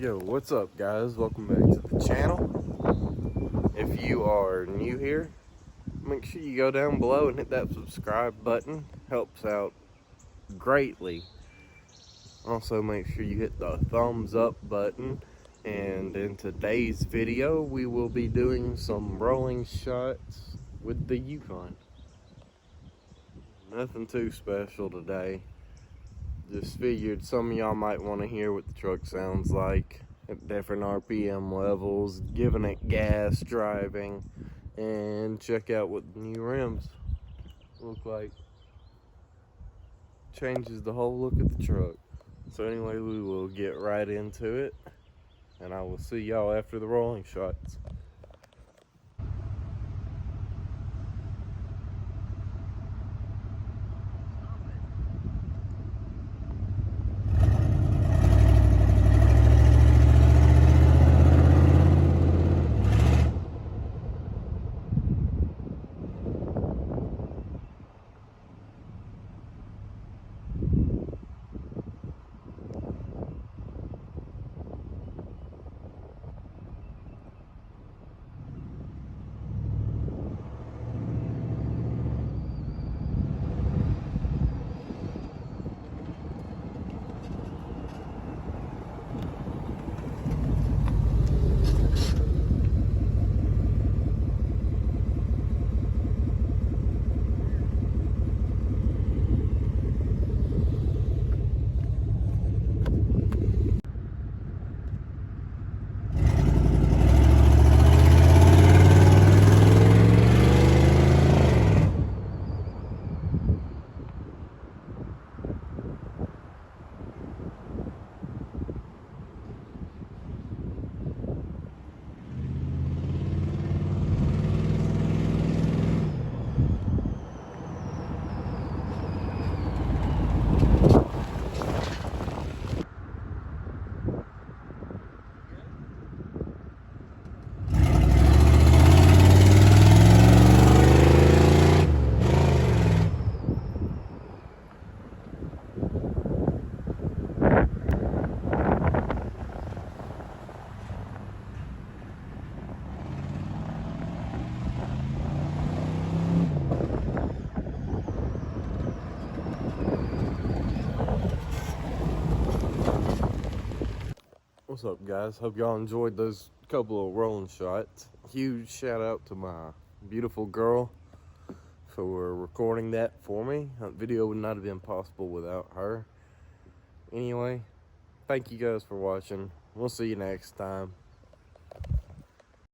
Yo, what's up guys? Welcome back to the channel. If you are new here, make sure you go down below and hit that subscribe button. Helps out greatly. Also make sure you hit the thumbs up button. And in today's video, we will be doing some rolling shots with the Yukon. Nothing too special today. Just figured some of y'all might want to hear what the truck sounds like at different RPM levels, giving it gas, driving, and check out what the new rims look like. Changes the whole look of the truck. So anyway, we will get right into it, and I will see y'all after the rolling shots. What's up guys? Hope y'all enjoyed those couple of rolling shots. Huge shout out to my beautiful girl for recording that for me. That video would not have been possible without her. Anyway, thank you guys for watching. We'll see you next time.